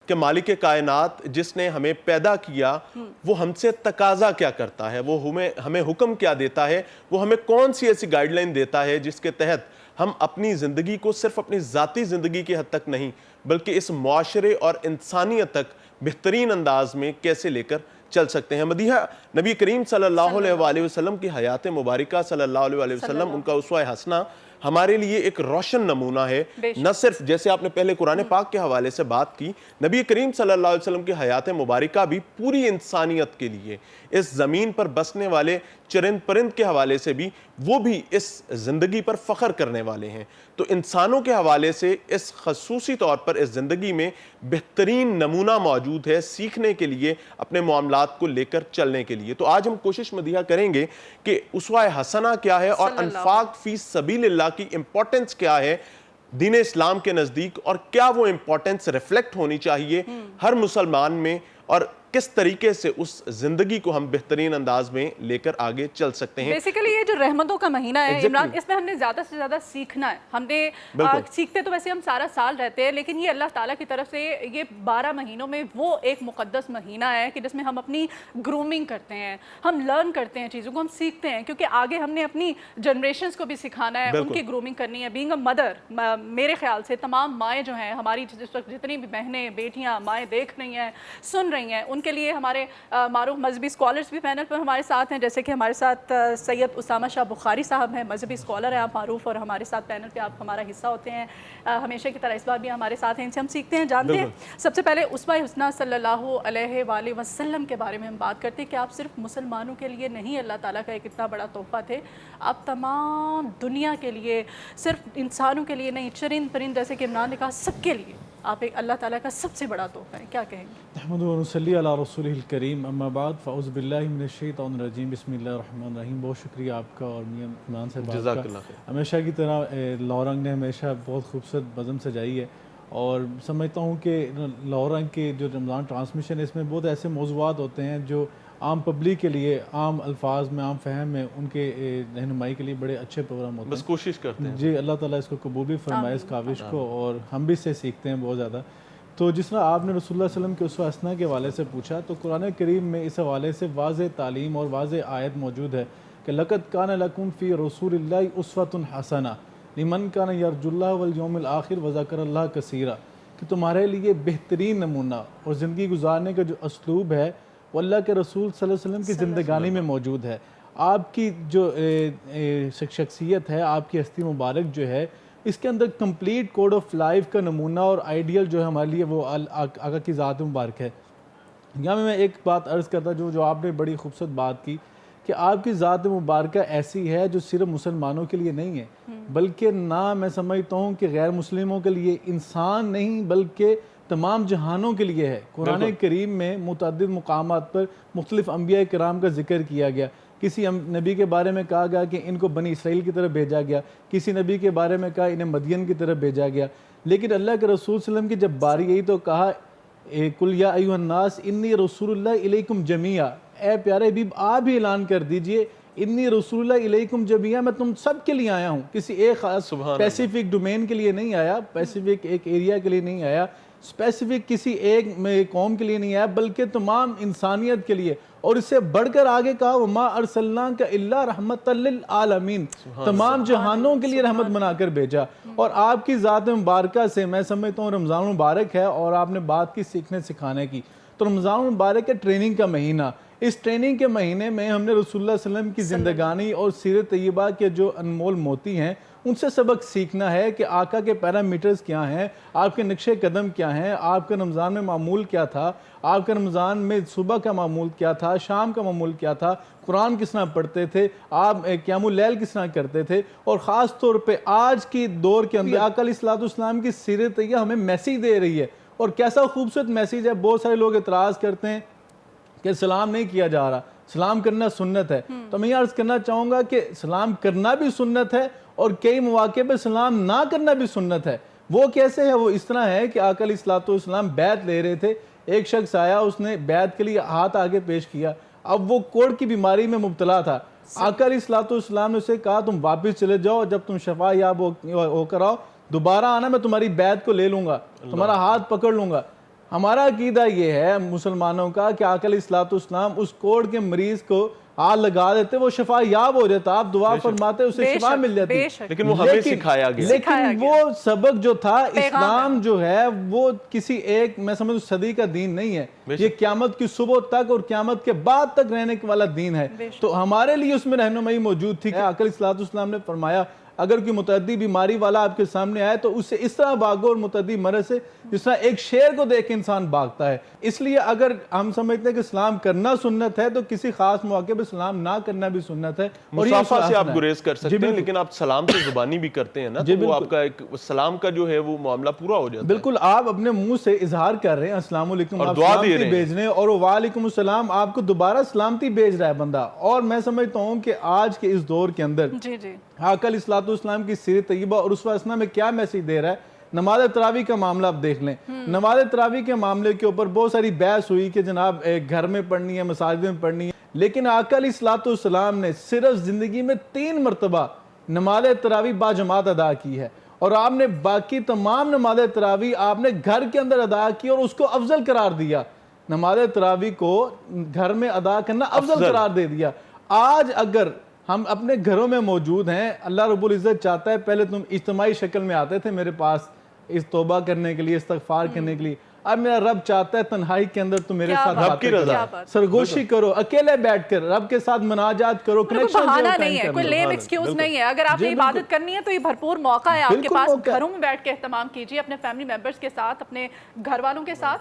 کہ مالک کائنات جس نے ہمیں پیدا کیا وہ ہم سے تقاضا کیا کرتا ہے، وہ ہمیں حکم کیا دیتا ہے، وہ ہمیں کون سی ایسی گائیڈ لائن دیتا ہے جس کے تحت ہم اپنی زندگی کو صرف اپنی ذاتی زندگی کی حد تک نہیں بلکہ اس معاشرے اور انسانیت تک بہترین انداز میں کیسے لے کر چل سکتے ہیں۔ مدیحہ، نبی کریم صلی اللہ علیہ وآلہ وسلم کی حیات مبارکہ صلی اللہ علیہ وآلہ وسلم، ان کا اسوہ حسنہ ہمارے لیے ایک روشن نمونہ ہے۔ نہ صرف جیسے آپ نے پہلے قرآن پاک کے حوالے سے بات کی، نبی کریم صلی اللہ علیہ وسلم کی حیات مبارکہ بھی پوری انسانیت کے لیے، اس زمین پر بسنے والے چرند پرند کے حوالے سے بھی، وہ بھی اس زندگی پر فخر کرنے والے ہیں۔ تو انسانوں کے حوالے سے اس خصوصی طور پر اس زندگی میں بہترین نمونہ موجود ہے سیکھنے کے لیے، اپنے معاملات کو لے کر چلنے کے لیے۔ تو آج ہم کوشش مدیحہ کریں گے کہ اسوہ حسنہ کیا ہے اور انفاق فی سبیل اللہ کی امپورٹنس کیا ہے دین اسلام کے نزدیک، اور کیا وہ امپورٹنس ریفلیکٹ ہونی چاہیے ہر مسلمان میں، اور کس طریقے سے اس زندگی کو ہم بہترین انداز میں لے کر آگے چل سکتے ہیں۔ بیسیکلی یہ جو رحمتوں کا مہینہ ہے عمران، اس میں ہم نے زیادہ سے زیادہ سیکھنا ہے۔ ہم نے سیکھتے تو ویسے ہم سارا سال رہتے ہیں، لیکن یہ اللہ تعالیٰ کی طرف سے یہ 12 مہینوں میں وہ ایک مقدس مہینہ ہے کہ جس میں ہم اپنی گرومنگ کرتے ہیں، ہم لرن کرتے ہیں چیزوں کو، ہم سیکھتے ہیں، کیونکہ آگے ہم نے اپنی جنریشنز کو بھی سکھانا ہے، ان کی گرومنگ کرنی ہے۔ بینگ اے مدر، میرے خیال سے تمام مائیں جو ہیں ہماری، جس وقت جتنی بھی بہنیں بیٹیاں مائیں دیکھ رہی ہیں، سن رہی ہیں، ان کے لیے ہمارے معروف مذہبی اسکالرز بھی پینل پر ہمارے ساتھ ہیں، جیسے کہ ہمارے ساتھ سید اسامہ شاہ بخاری صاحب ہیں، مذہبی اسکالر ہیں آپ معروف، اور ہمارے ساتھ پینل پہ آپ ہمارا حصہ ہوتے ہیں ہمیشہ کی طرح، اس بار بھی ہمارے ساتھ ہیں، ان سے ہم سیکھتے ہیں، جانتے ہیں۔ سب سے پہلے اسوہ حسنہ صلی اللہ علیہ وآلہ وسلم کے بارے میں ہم بات کرتے ہیں کہ آپ صرف مسلمانوں کے لیے نہیں اللہ تعالیٰ کا ایک اتنا بڑا تحفہ تھے، آپ تمام دنیا کے لیے، صرف انسانوں کے لیے نہیں، چرند پرند جیسے کہ عمران نے کہا، سب کے لیے آپ ایک اللہ تعالیٰ کا سب سے بڑا تحفہ ہے۔ کیا کہیں گے؟ نحمد و نصلی علی رسولہ الکریم، اما بعد، فاعوذ باللہ من الشیطان الرجیم، بسم اللہ الرحمن الرحیم۔ بہت شکریہ آپ کا اور میاں عمران صاحب کا، ہمیشہ کی طرح لورنگ نے ہمیشہ بہت خوبصورت بزم سجائی ہے، اور سمجھتا ہوں کہ لورنگ کے جو رمضان ٹرانسمیشن ہے، اس میں بہت ایسے موضوعات ہوتے ہیں جو عام پبلک کے لیے، عام الفاظ میں، عام فہم میں، ان کے رہنمائی کے لیے بڑے اچھے پروگرام ہوتے ہیں۔ بس کوشش کرتے ہیں جی، اللہ تعالیٰ اس کو قبول بھی فرمائے اس کاوش کو، اور ہم بھی اس سے سیکھتے ہیں بہت زیادہ۔ تو جس طرح آپ نے رسول اللہ علیہ وسلم کے اسوہ حسنہ کے حوالے سے پوچھا، تو قرآن کریم میں اس حوالے سے واضح تعلیم اور واضح آیت موجود ہے کہ لَقَدْ كَانَ لَكُمْ فِي رَسُولِ اللَّهِ أُسْوَةٌ حَسَنَةٌ لِمَنْ كَانَ يَرْجُو اللَّهَ وَالْيَوْمَ الْآخِرَ وَذَكَرَ اللَّهَ كَثِيرًا، کہ تمہارے لیے بہترین نمونہ اور زندگی گزارنے کا جو اسلوب ہے وہ اللہ کے رسول صلی اللہ علیہ وسلم کی زندگانی میں موجود ہے۔ آپ کی جو شخصیت ہے، آپ کی ہستی مبارک جو ہے، اس کے اندر کمپلیٹ کوڈ آف لائف کا نمونہ اور آئیڈیل جو ہے ہمارے لیے وہ آقا کی ذات مبارک ہے۔ یہاں میں ایک بات عرض کرتا جو آپ نے بڑی خوبصورت بات کی کہ آپ کی ذات مبارکہ ایسی ہے جو صرف مسلمانوں کے لیے نہیں ہے، بلکہ نہ میں سمجھتا ہوں کہ غیر مسلموں کے لیے، انسان نہیں بلکہ تمام جہانوں کے لیے ہے۔ قرآن کریم میں متعدد مقامات پر مختلف انبیاء کرام کا ذکر کیا گیا۔ کسی نبی کے بارے میں کہا گیا کہ ان کو بنی اسرائیل کی طرف بھیجا گیا، کسی نبی کے بارے میں کہا انہیں مدین کی طرف بھیجا گیا، لیکن اللہ کے رسول صلی اللہ علیہ وسلم کی جب باری آئی تو کہا قُلْ يَا أَيُّهَا النَّاسِ إِنِّي رَسُولُ اللَّهِ إِلَيْكُمْ جَمِيعًا، اے پیارے حبیب آپ بھی اعلان کر دیجئے انی رسول اللہ علیکم جميعا، میں تم سب کے لیے آیا ہوں، کسی ایک خاص اسپیسیفک ڈومین کے لیے نہیں آیا، اسپیسیفک ایک ایریا کے لیے نہیں آیا، اسپیسیفک کسی ایک قوم کے لیے نہیں آیا، بلکہ تمام انسانیت کے لیے۔ اور اس سے بڑھ کر آگے کہا وَمَا أَرْسَلْنَاكَ إِلَّا رَحْمَةً لِلْعَالَمِينَ، تمام جہانوں کے لیے رحمت بنا کر بھیجا۔ اور آپ کی ذات مبارکہ سے میں سمجھتا ہوں رمضان مبارک ہے، اور آپ نے بات کی سیکھنے سکھانے کی، تو رمضان مبارک ہے ٹریننگ کا مہینہ۔ اس ٹریننگ کے مہینے میں ہم نے رسول اللہ صلی اللہ علیہ وسلم کی زندگانی اور سیرت طیبہ کے جو انمول موتی ہیں ان سے سبق سیکھنا ہے کہ آقا کے پیرامیٹرز کیا ہیں، آپ کے نقش قدم کیا ہیں، آپ کا رمضان میں معمول کیا تھا، آپ کا رمضان میں صبح کا معمول کیا تھا، شام کا معمول کیا تھا، قرآن کس طرح پڑھتے تھے، آپ قیام اللیل کس طرح کرتے تھے، اور خاص طور پہ آج کی دور کے اندر آقا علیہ السلام کی سیرت طیبہ ہمیں میسیج دے رہی ہے، اور کیسا خوبصورت میسیج ہے۔ بہت سارے لوگ اعتراض کرتے ہیں کہ سلام نہیں کیا جا رہا، سلام کرنا سنت ہے، تو میں یہ عرض کرنا چاہوں گا کہ سلام کرنا بھی سنت ہے اور کئی مواقع پہ سلام نہ کرنا بھی سنت ہے۔ وہ کیسے ہے؟ وہ اس طرح ہے کہ آقا علیہ السلام بیعت لے رہے تھے، ایک شخص آیا، اس نے بیعت کے لیے ہاتھ آگے پیش کیا، اب وہ کوڑ کی بیماری میں مبتلا تھا۔ آقا علیہ السلام نے اسے کہا تم واپس چلے جاؤ، جب تم شفا یاب ہو کر آؤ دوبارہ آنا، میں تمہاری بیعت کو لے لوں گا، تمہارا ہاتھ پکڑ لوں گا۔ ہمارا عقیدہ یہ ہے مسلمانوں کا کہ آقا علیہ الصلوۃ والسلام اس کوڑ کے مریض کو ہاتھ لگا دیتے وہ شفا یاب ہو جاتا, آپ دعا فرماتے اسے شفا مل جاتی. لیکن وہ ہمیں سکھایا گیا, لیکن وہ سبق جو تھا, اسلام جو ہے وہ کسی ایک میں سمجھوں صدی کا دین نہیں ہے, یہ قیامت کی صبح تک اور قیامت کے بعد تک رہنے والا دین ہے. تو ہمارے لیے اس میں رہنمائی موجود تھی. آقا علیہ الصلوۃ والسلام نے فرمایا اگر کوئی متعدی بیماری والا آپ کے سامنے آئے تو اس سے اس طرح بھاگو اور متعدی مرض سے جس طرح ایک شیر کو دیکھ کے انسان بھاگتا ہے. اس لیے اگر ہم سمجھتے ہیں کہ سلام کرنا سنت ہے تو کسی خاص موقع پہ سلام نہ کرنا بھی سنت ہے. اور مصافحہ سے آپ گریز کر سکتے ہیں, لیکن آپ سلام سے زبانی بھی کرتے ہیں نا, تو وہ آپ کا ایک سلام کا جو ہے وہ معاملہ پورا ہو جاتا ہے. بالکل, آپ اپنے منہ سے اظہار کر رہے ہیں السلام علیکم, آپ سلامتی بھیج رہے ہیں, اور وعلیکم السلام آپ کو دوبارہ سلامتی بھیج رہا ہے بندہ. اور میں سمجھتا ہوں کہ آج کے اس دور کے اندر آقا علیہ الصلوۃ والسلام کی سیرت طیبہ اور اسوہ حسنہ میں کیا میسیج دے رہا ہے. نماز تراویح کا معاملہ آپ دیکھ لیں, نماز تراویح کے معاملے کے اوپر بہت ساری بحث ہوئی کہ جناب گھر میں پڑھنی ہے, مساجد میں پڑھنی ہے, لیکن آقا علیہ الصلوۃ والسلام نے صرف زندگی میں 3 مرتبہ نماز تراویح با جماعت ادا کی ہے, اور آپ نے باقی تمام نماز تراویح آپ نے گھر کے اندر ادا کی اور اس کو افضل قرار دیا. نماز تراویح کو گھر میں ادا کرنا افضل قرار دے دیا. آج اگر ہم اپنے گھروں میں موجود ہیں, اللہ رب العزت چاہتا ہے پہلے تم اجتماعی شکل میں آتے تھے میرے پاس اس توبہ کرنے کے لیے, استغفار کرنے کے لیے, اب میرا رب چاہتا ہے تنہائی کے اندر تم میرے ساتھ باتیں کرو, سرگوشی کرو, اکیلے بیٹھ کر رب کے ساتھ مناجات کرو, کنیکشن بہانہ نہیں ہے, کوئی لیم ایکسکیوز نہیں ہے. اگر آپ نے عبادت کرنی ہے تو یہ بھرپور موقع ہے آپ کے پاس, گھروں میں بیٹھ کے اہتمام کیجیے اپنے فیملی ممبرز کے ساتھ, اپنے گھر والوں کے ساتھ.